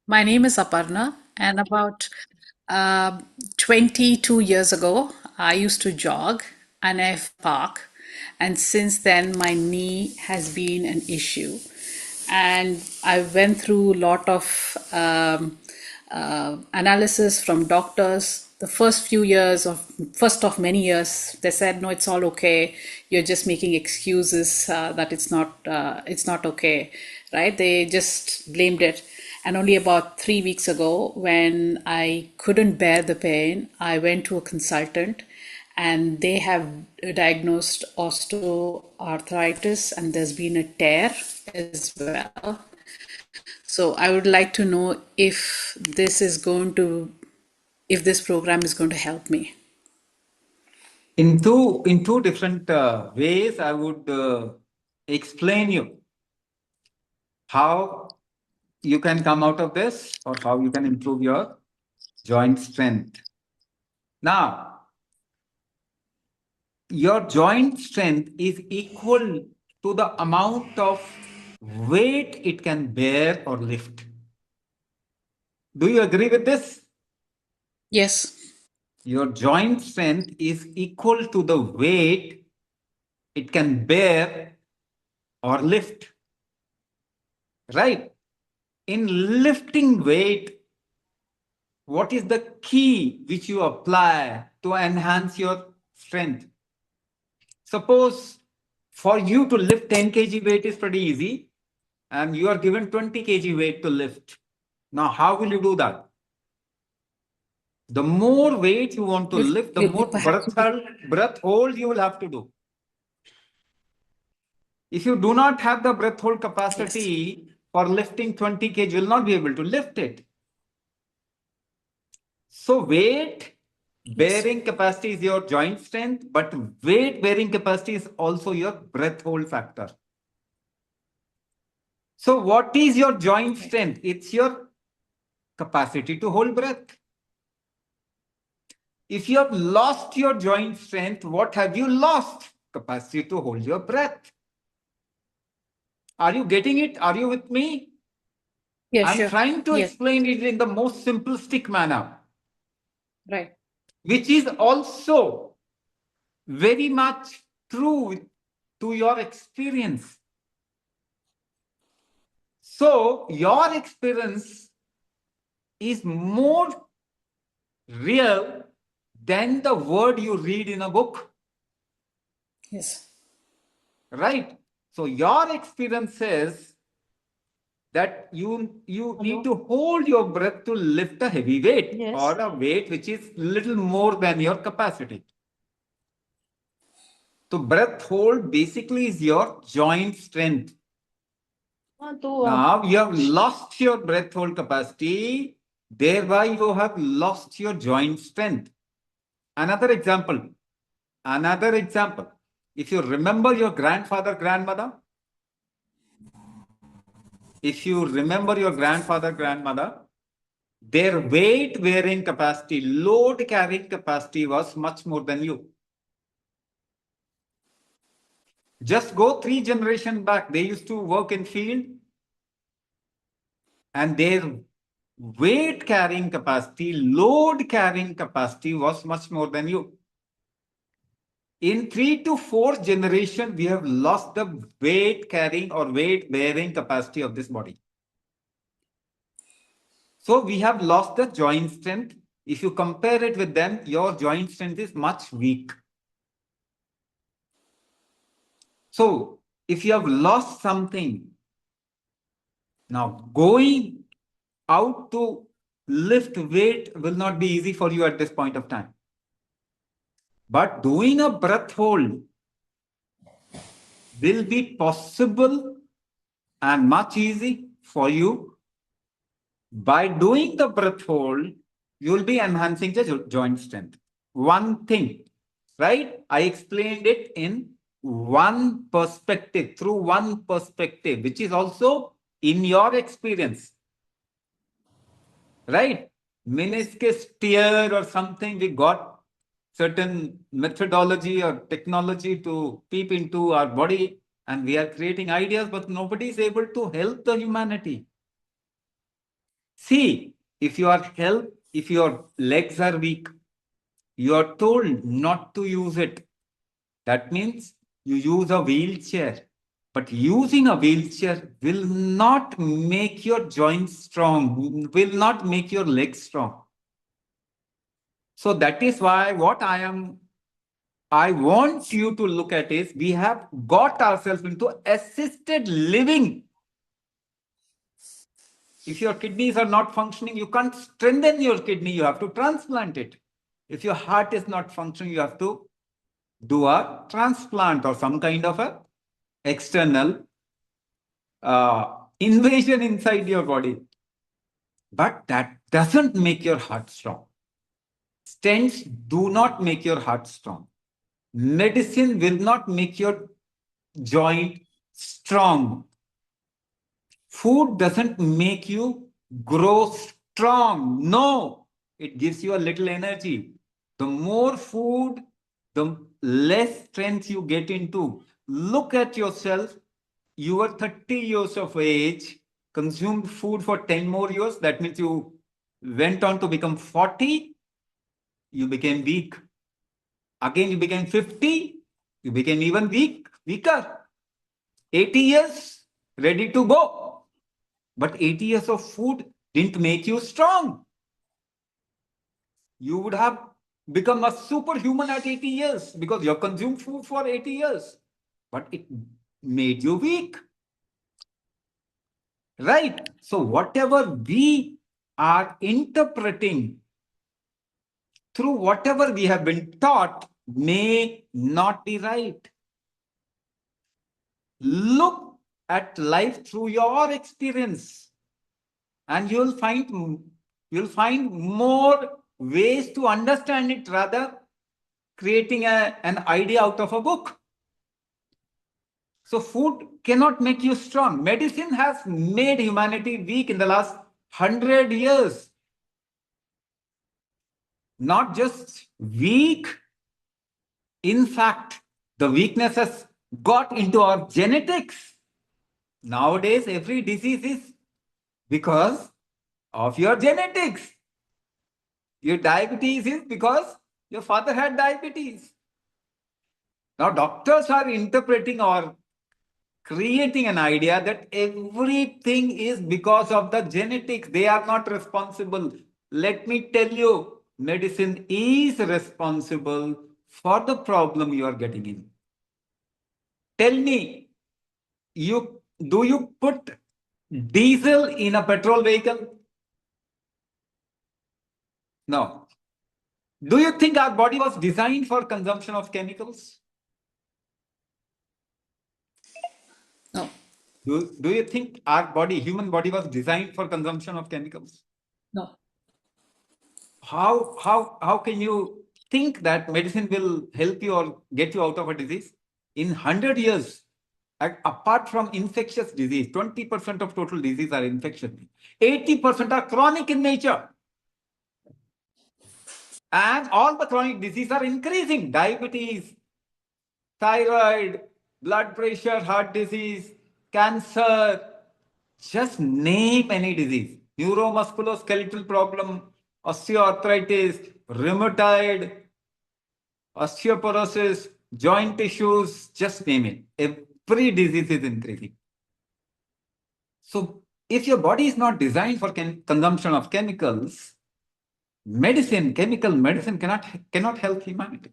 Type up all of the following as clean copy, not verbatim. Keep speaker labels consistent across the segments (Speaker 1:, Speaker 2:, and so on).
Speaker 1: My name is Aparna, and about 22 years ago, I used to jog and I park, and since then, my knee has been an issue. And I went through a lot of analysis from doctors. The first few years of first of many years, they said, "No, it's all okay. You're just making excuses that it's not okay," right? They just blamed it. And only about 3 weeks ago, when I couldn't bear the pain, I went to a consultant and they have diagnosed osteoarthritis and there's been a tear as well. So I would like to know if this program is going to help me.
Speaker 2: In two different ways, I would explain you how you can come out of this or how you can improve your joint strength. Now, your joint strength is equal to the amount of weight it can bear or lift. Do you agree with this?
Speaker 1: Yes.
Speaker 2: Your joint strength is equal to the weight it can bear or lift, right? In lifting weight, what is the key which you apply to enhance your strength? Suppose for you to lift 10 kg weight is pretty easy, and you are given 20 kg weight to lift. Now, how will you do that? The more weight you want to lift, the
Speaker 1: You
Speaker 2: more
Speaker 1: perhaps
Speaker 2: breath hold you will have to do. If you do not have the breath hold
Speaker 1: yes.
Speaker 2: capacity for lifting 20 kg, you will not be able to lift it. So weight
Speaker 1: Yes.
Speaker 2: bearing capacity is your joint strength, but weight bearing capacity is also your breath hold factor. So what is your joint
Speaker 1: Right.
Speaker 2: strength? It's your capacity to hold breath. If you have lost your joint strength, what have you lost? Capacity to hold your breath. Are you getting it? Are you with me?
Speaker 1: Yeah,
Speaker 2: I'm
Speaker 1: sure.
Speaker 2: trying to
Speaker 1: Yes.
Speaker 2: explain it in the most simplistic manner,
Speaker 1: Right.
Speaker 2: which is also very much true to your experience. So, your experience is more real than the word you read in a book,
Speaker 1: Yes.
Speaker 2: right? So, your experience says that you need
Speaker 1: Hello.
Speaker 2: to hold your breath to lift a heavy weight or
Speaker 1: Yes.
Speaker 2: a weight which is little more than your capacity. So breath hold basically is your joint strength.
Speaker 1: हाँ तो
Speaker 2: Now you have lost your breath hold capacity, thereby you have lost your joint strength. Another example, another example. If you remember your grandfather, grandmother, if you remember your grandfather, grandmother, their weight bearing capacity, load carrying capacity was much more than you. Just go 3 generations back. They used to work in field and their weight carrying capacity, load carrying capacity was much more than you. In 3 to 4 generations, we have lost the weight carrying or weight bearing capacity of this body. So we have lost the joint strength. If you compare it with them, your joint strength is much weak. So if you have lost something, now going out to lift weight will not be easy for you at this point of time. But doing a breath hold will be possible and much easy for you. By doing the breath hold, you will be enhancing the joint strength. One thing, right? I explained it in one perspective, through one perspective, which is also in your experience, right?
Speaker 1: Yes.
Speaker 2: Meniscus tear or something, we got certain methodology or technology to peep into our body and we are creating ideas, but nobody is able to help the humanity. See, if your legs are weak, you are told not to use it. That means you use a wheelchair. But using a wheelchair will not make your joints strong, will not make your legs strong. So that is why I want you to look at is we have got ourselves into assisted living. If your kidneys are not functioning, you can't strengthen your kidney, you have to transplant it. If your heart is not functioning, you have to do a transplant or some kind of a external invasion inside your body. But that doesn't make your heart strong. Stents do not make your heart strong. Medicine will not make your joint strong. Food doesn't make you grow strong. No, it gives you a little energy. The more food, the less strength you get into. Look at yourself. You were 30 years of age, consumed food for 10 more years. That means you went on to become 40, you became weak. Again, you became 50, you became even weaker. 80 years, ready to go. But 80 years of food didn't make you strong. You would have become a superhuman at 80 years because you have consumed food for 80 years. But it made you weak. Right? So, whatever we are interpreting through whatever we have been taught may not be right. Look at life through your experience, and you'll find more ways to understand it rather creating an idea out of a book. So food cannot make you strong. Medicine has made humanity weak in the last 100 years. Not just weak, in fact, the weakness has got into our genetics. Nowadays, every disease is because of your genetics. Your diabetes is because your father had diabetes. Now, doctors are interpreting or creating an idea that everything is because of the genetics. They are not responsible. Let me tell you, medicine is responsible for the problem you are getting in. Tell me, do you put diesel in a petrol vehicle? No. Do you think our body was designed for consumption of chemicals?
Speaker 1: No.
Speaker 2: Do you think our body, human body, was designed for consumption of chemicals?
Speaker 1: No.
Speaker 2: How can you think that medicine will help you or get you out of a disease? In 100 years, apart from infectious disease, 20% of total disease are infectious. 80% are chronic in nature. And all the chronic diseases are increasing. Diabetes, thyroid, blood pressure, heart disease, cancer. Just name any disease. Neuro musculoskeletal problem, osteoarthritis, rheumatoid, osteoporosis, joint issues, just name it. Every disease is increasing. So if your body is not designed for consumption of chemicals, chemical medicine cannot help humanity.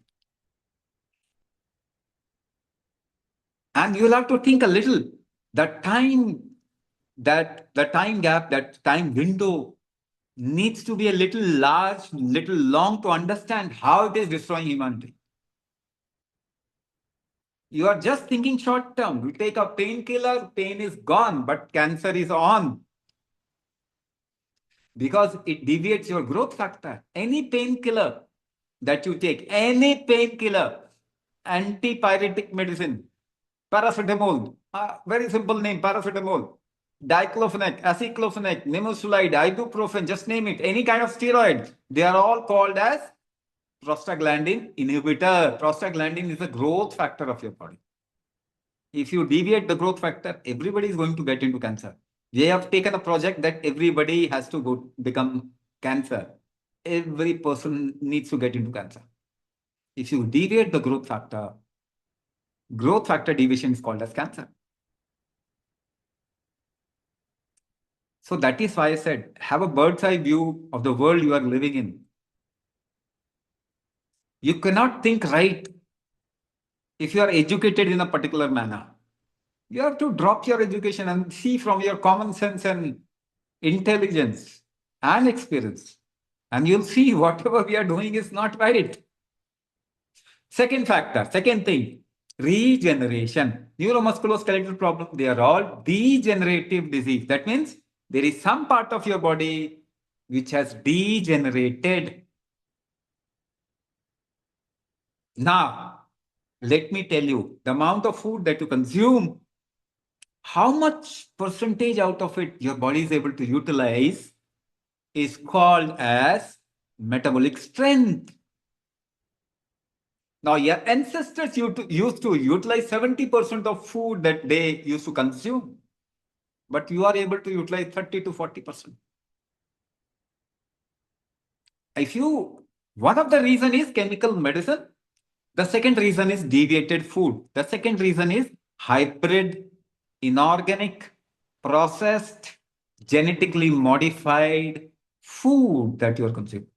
Speaker 2: And you'll have to think a little. The time gap, that time window needs to be a little large, little long to understand how it is destroying humanity. You are just thinking short term. You take a painkiller, pain is gone, but cancer is on because it deviates your growth factor. Any painkiller that you take, any painkiller, antipyretic medicine, paracetamol, very simple name, paracetamol, diclofenac, aceclofenac, nimesulide, ibuprofen, just name it, any kind of steroid, they are all called as prostaglandin inhibitor. Prostaglandin is a growth factor of your body. If you deviate the growth factor, everybody is going to get into cancer. We have taken a project that everybody has to go become cancer. Every person needs to get into cancer. If you deviate the growth factor deviation is called as cancer. So that is why I said, have a bird's eye view of the world you are living in. You cannot think right if you are educated in a particular manner. You have to drop your education and see from your common sense and intelligence and experience. And you'll see whatever we are doing is not right. Second factor, second thing, regeneration. Neuromusculoskeletal problem, they are all degenerative disease. That means there is some part of your body which has degenerated. Now, let me tell you, the amount of food that you consume, how much percentage out of it your body is able to utilize is called as metabolic strength. Now, your ancestors used to utilize 70% of food that they used to consume, but you are able to utilize 30 to 40%. One of the reason is chemical medicine. The second reason is deviated food. The second reason is hybrid, inorganic, processed, genetically modified food that you are consuming.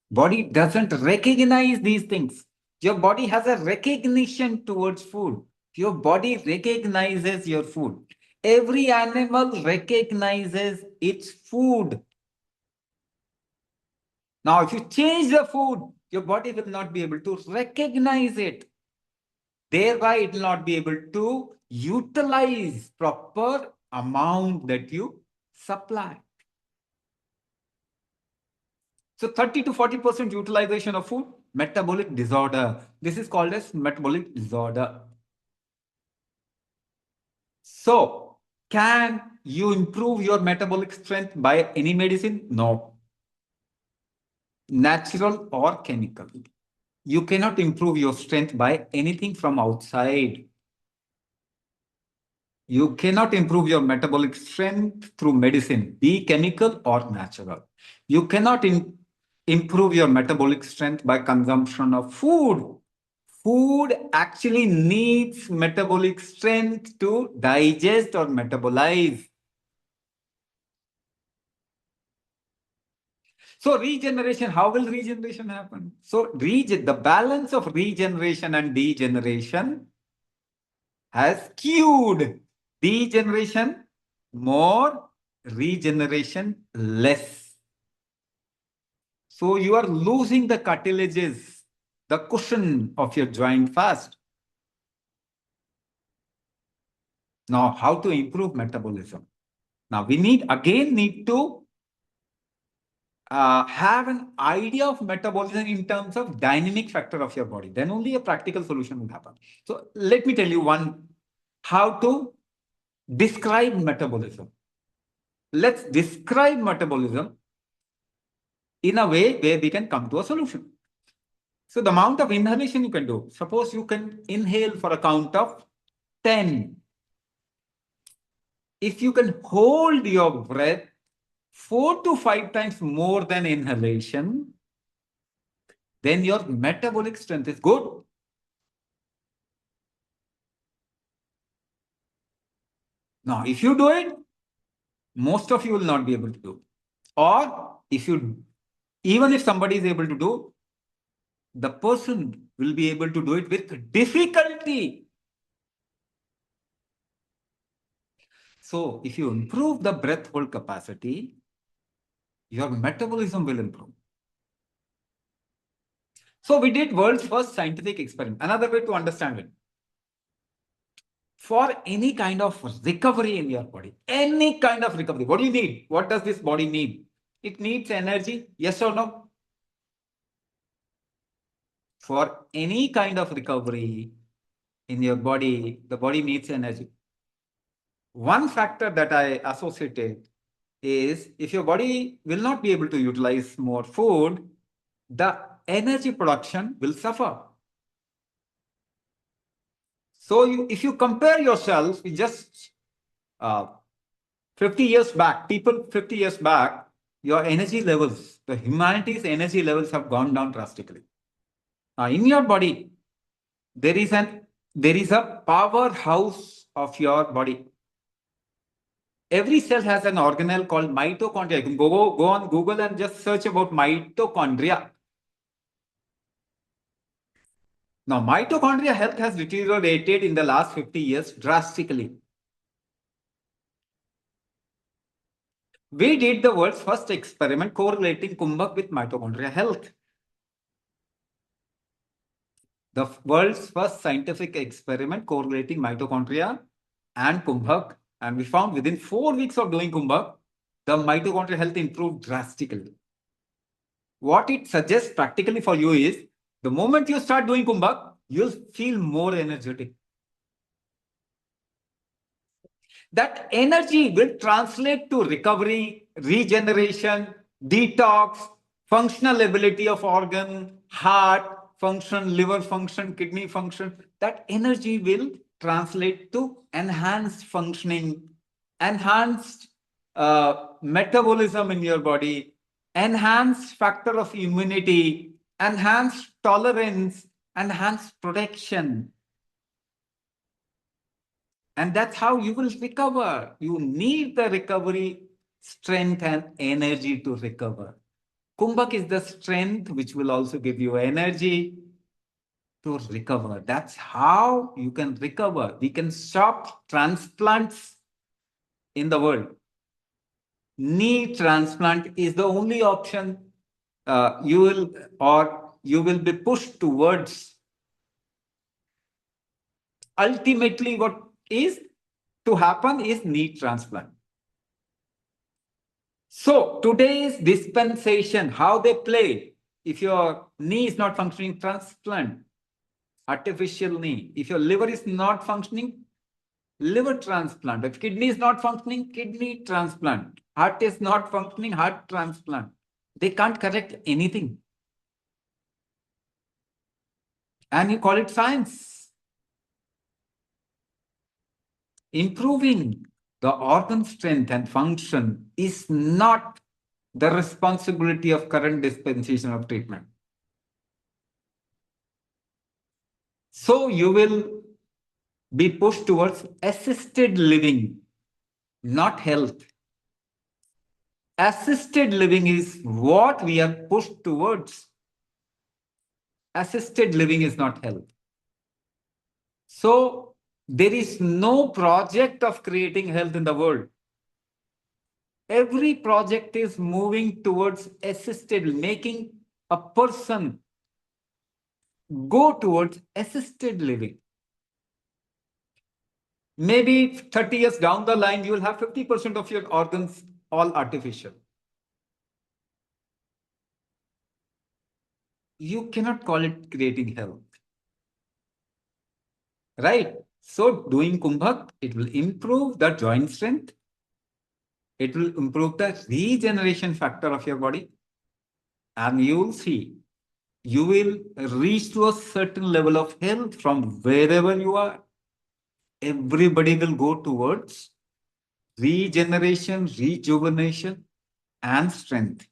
Speaker 2: Body doesn't recognize these things. Your body has a recognition towards food. Your body recognizes your food. Every animal recognizes its food. Now, if you change the food, your body will not be able to recognize it. Thereby, it will not be able to utilize proper amount that you supply. So 30 to 40% utilization of food, metabolic disorder. This is called as metabolic disorder. So, can you improve your metabolic strength by any medicine? No. Natural or chemical. You cannot improve your strength by anything from outside. You cannot improve your metabolic strength through medicine, be chemical or natural. You cannot improve your metabolic strength by consumption of food. Food actually needs metabolic strength to digest or metabolize. So regeneration, how will regeneration happen? So the balance of regeneration and degeneration has skewed. Degeneration more, regeneration less. So you are losing the cartilages, the cushion of your joint fast. Now, how to improve metabolism? Now, we need to have an idea of metabolism in terms of dynamic factor of your body. Then only a practical solution will happen. So let me tell you how to describe metabolism. Let's describe metabolism in a way where we can come to a solution. So the amount of inhalation you can do, suppose you can inhale for a count of 10. If you can hold your breath 4 to 5 times more than inhalation, then your metabolic strength is good. Now, if you do it, most of you will not be able to do. Or even if somebody is able to do, the person will be able to do it with difficulty. So, if you improve the breath hold capacity, your metabolism will improve. So, we did world's first scientific experiment. Another way to understand it. For any kind of recovery in your body, any kind of recovery, what do you need? What does this body need? It needs energy, yes or no? For any kind of recovery in your body, the body needs energy. One factor that I associated is if your body will not be able to utilize more food, the energy production will suffer. So if you compare yourself, just 50 years back, people 50 years back, your energy levels, the humanity's energy levels have gone down drastically. Now, in your body, there is a powerhouse of your body. Every cell has an organelle called mitochondria. You can go on Google and just search about mitochondria. Now, mitochondria health has deteriorated in the last 50 years drastically. We did the world's first experiment correlating kumbhak with mitochondria health. The world's first scientific experiment correlating mitochondria and kumbhak, and we found within 4 weeks of doing kumbhak, the mitochondrial health improved drastically. What it suggests practically for you is, the moment you start doing kumbhak, you'll feel more energetic. That energy will translate to recovery, regeneration, detox, functional ability of organ, heart function, liver function, kidney function. That energy will translate to enhanced functioning, enhanced metabolism in your body, enhanced factor of immunity, enhanced tolerance, enhanced protection. And that's how you will recover. You need the recovery, strength, and energy to recover. Kumbhak is the strength which will also give you energy to recover. That's how you can recover. We can stop transplants in the world. Knee transplant is the only option you will be pushed towards. Ultimately, what is to happen is knee transplant. So today's dispensation, how they play, if your knee is not functioning, transplant, artificial knee. If your liver is not functioning, liver transplant. If kidney is not functioning, kidney transplant. Heart is not functioning, heart transplant. They can't correct anything. And you call it science. Improving the organ strength and function is not the responsibility of current dispensation of treatment. So you will be pushed towards assisted living, not health. Assisted living is what we are pushed towards. Assisted living is not health. So there is no project of creating health in the world. Every project is moving towards assisted, making a person go towards assisted living. Maybe 30 years down the line, you will have 50% of your organs all artificial. You cannot call it creating health. Right? So doing kumbhak, it will improve the joint strength. It will improve the regeneration factor of your body. And you will see, you will reach to a certain level of health from wherever you are. Everybody will go towards regeneration, rejuvenation, and strength.